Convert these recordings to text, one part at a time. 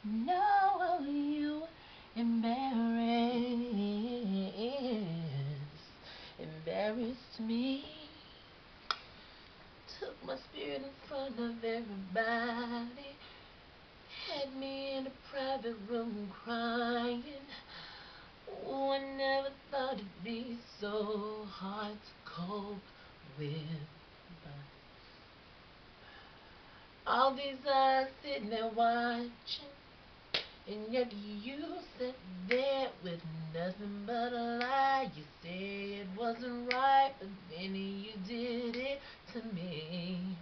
Now you embarrassed me. Took my spirit in front of everybody. Had me in a private room crying. Oh, I never thought it'd be so hard to cope with. But all these eyes sitting there watching, and yet you sit there with nothing but a lie. You say it wasn't right, but then you did it to me.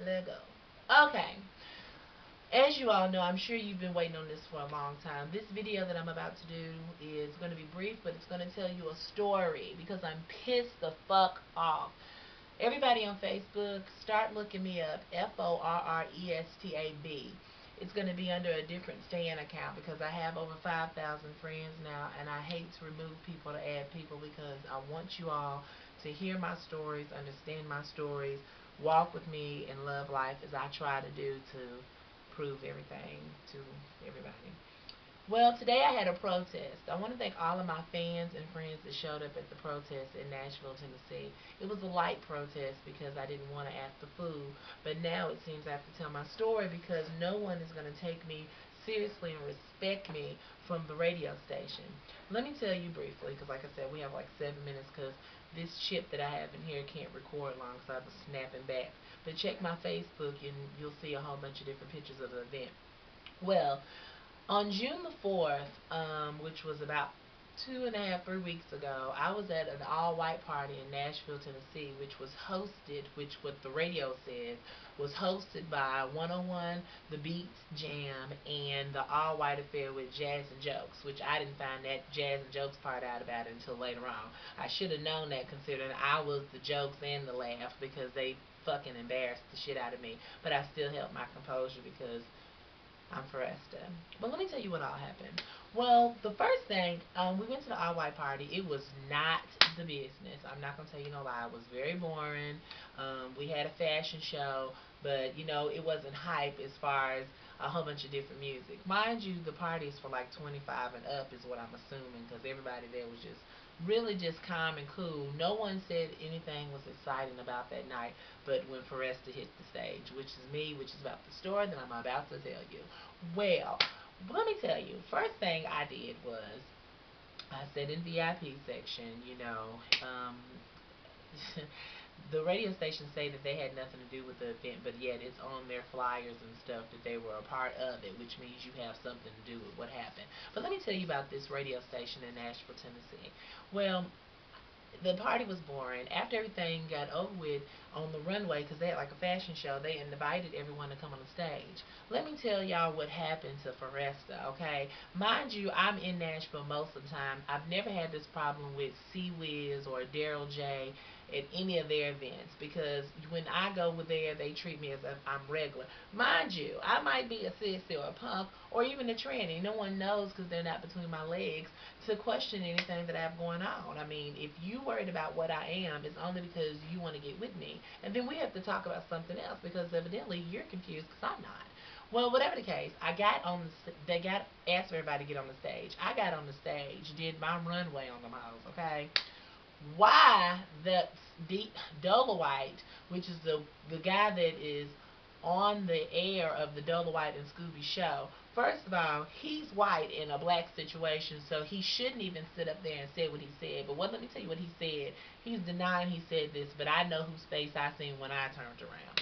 Let go. Okay. As you all know, I'm sure you've been waiting on this for a long time. This video that I'm about to do is going to be brief, but it's going to tell you a story because I'm pissed the fuck off. Everybody on Facebook, start looking me up, ForrestaB. It's going to be under a different Stan account because I have over 5,000 friends now, and I hate to remove people to add people because I want you all to hear my stories, understand my stories, walk with me, and love life as I try to do to prove everything to everybody. Well, today I had a protest. I want to thank all of my fans and friends that showed up at the protest in Nashville, Tennessee. It was a light protest because I didn't want to act the fool, but now it seems I have to tell my story because no one is going to take me seriously and respect me from the radio station. Let me tell you briefly, because like I said, we have like 7 minutes because this chip that I have in here can't record long, so I was snapping back. But check my Facebook and you'll see a whole bunch of different pictures of the event. Well, on June the 4th, which was about 2.5, 3 weeks ago, I was at an all-white party in Nashville, Tennessee, which was hosted, which what the radio said, was hosted by 101, The Beats, Jam, and the all-white affair with Jazz and Jokes, which I didn't find that Jazz and Jokes part out about it until later on. I should have known that considering I was the jokes and the laugh because they fucking embarrassed the shit out of me. But I still held my composure because I'm ForrestaB. But let me tell you what all happened. Well, the first thing, we went to the all-white party. It was not the business. I'm not going to tell you no lie. It was very boring. We had a fashion show, but, you know, it wasn't hype as far as a whole bunch of different music. Mind you, the party's for like 25 and up is what I'm assuming because everybody there was just really just calm and cool. No one said anything was exciting about that night but when ForrestaB hit the stage, which is me, which is about the story that I'm about to tell you. Well, let me tell you, first thing I did was I sat in VIP section, you know. The radio stations say that they had nothing to do with the event, but yet it's on their flyers and stuff that they were a part of it, which means you have something to do with what happened. But let me tell you about this radio station in Nashville, Tennessee. Well, the party was boring. After everything got over with on the runway, because they had like a fashion show, they invited everyone to come on the stage. Let me tell y'all what happened to ForrestaB, okay? Mind you, I'm in Nashville most of the time. I've never had this problem with C-Wiz or Daryl J at any of their events because when I go with there, they treat me as if I'm regular. Mind you, I might be a sissy or a punk or even a tranny. No one knows because they're not between my legs to question anything that I have going on. I mean, if you worried about what I am, it's only because you want to get with me. And then we have to talk about something else because evidently you're confused because I'm not. Well, whatever the case, they got asked everybody to get on the stage. I got on the stage, did my runway on the models, okay? Why the Dolewite, which is the guy that is on the air of the Dolewite and Scooby show. First of all, he's white in a black situation, so he shouldn't even sit up there and say what he said. But let me tell you what he said. He's denying he said this, but I know whose face I seen when I turned around.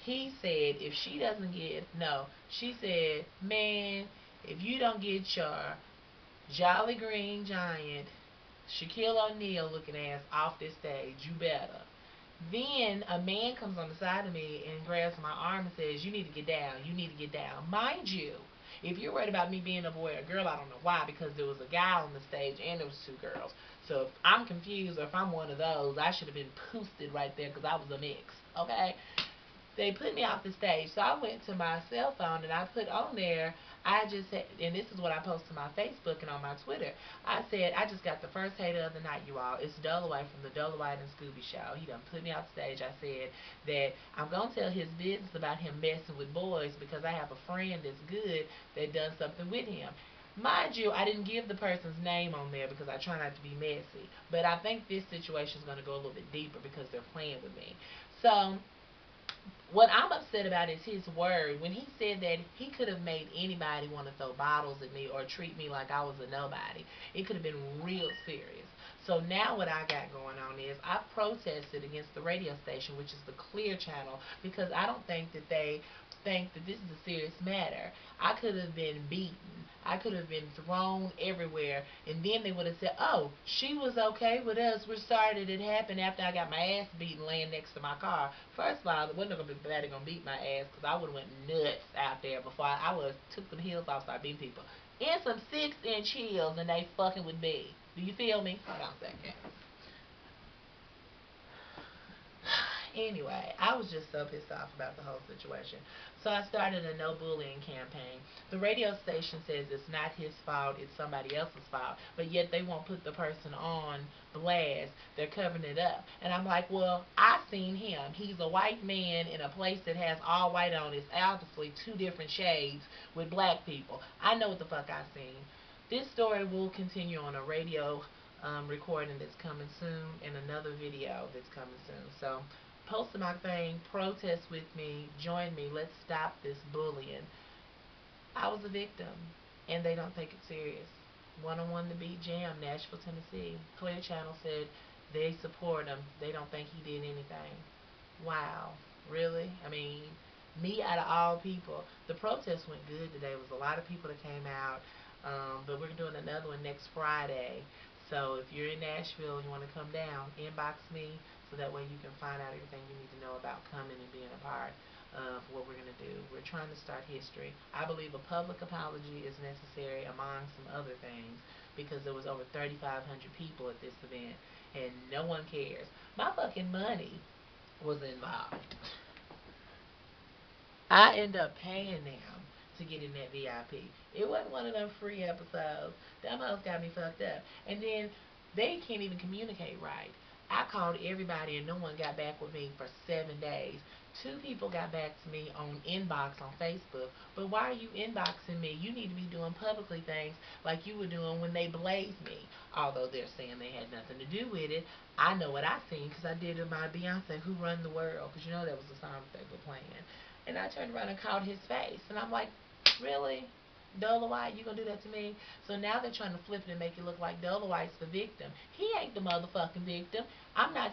He said if she doesn't get, no, she said, man, if you don't get your Jolly Green Giant Shaquille O'Neal looking ass off this stage, you better. Then a man comes on the side of me and grabs my arm and says, you need to get down, you need to get down. Mind you, if you're worried about me being a boy or a girl, I don't know why, because there was a guy on the stage and there was 2 girls. So if I'm confused or if I'm one of those, I should have been posted right there because I was a mix, okay? they put me off the stage. So I went to my cell phone and I put on there, I just said, and this is what I posted on my Facebook and on my Twitter. I said, I just got the first hater of the night, you all. It's Dolewite from the Dolewite and Scooby Show. He done put me off stage. I said that I'm going to tell his business about him messing with boys because I have a friend that's good that done something with him. Mind you, I didn't give the person's name on there because I try not to be messy. But I think this situation is going to go a little bit deeper because they're playing with me. So what I'm upset about is his word. When he said that he could have made anybody want to throw bottles at me or treat me like I was a nobody, it could have been real serious. So now what I got going on is I protested against the radio station, which is the Clear channel, because I don't think that they think that this is a serious matter. I could have been beaten. I could have been thrown everywhere, and then they would have said, oh, she was okay with us. We're sorry that it happened after I got my ass beaten laying next to my car. First of all, it wasn't going to be bad going to beat my ass because I would have went nuts out there before I would have took them heels off, started beating people. In some 6-inch heels, and they fucking with me. Do you feel me? Hold on a second. Anyway, I was just so pissed off about the whole situation. So I started a no bullying campaign. The radio station says it's not his fault, it's somebody else's fault, but yet they won't put the person on blast. They're covering it up. And I'm like, well, I seen him. He's a white man in a place that has all white on. It's obviously 2 different shades with black people. I know what the fuck I seen. This story will continue on a radio recording that's coming soon and another video that's coming soon. So post my thing, protest with me, join me, let's stop this bullying. I was a victim, and they don't take it serious. 1-on-1 to beat Jamz, Nashville, Tennessee. Clear Channel said they support him. They don't think he did anything. Wow, really? I mean, me out of all people. The protest went good today. It was a lot of people that came out, but we're doing another one next Friday. So if you're in Nashville and you want to come down, inbox me so that way you can find out everything you need to know about coming and being a part of what we're going to do. We're trying to start history. I believe a public apology is necessary among some other things because there was over 3,500 people at this event and no one cares. My fucking money was involved. I end up paying them to get in that VIP. It wasn't one of them free episodes. Them hoes got me fucked up. And then they can't even communicate right. I called everybody and no one got back with me for 7 days. 2 people got back to me on inbox on Facebook. But why are you inboxing me? You need to be doing publicly things like you were doing when they blazed me. Although they're saying they had nothing to do with it, I know what I seen because I did it my Beyonce, Who Run the World, because you know that was the song that they were playing. And I turned around and caught his face. And I'm like, really? Dolewite, you gonna do that to me? So now they're trying to flip it and make it look like Dolewite's the victim. He ain't the motherfucking victim. I'm not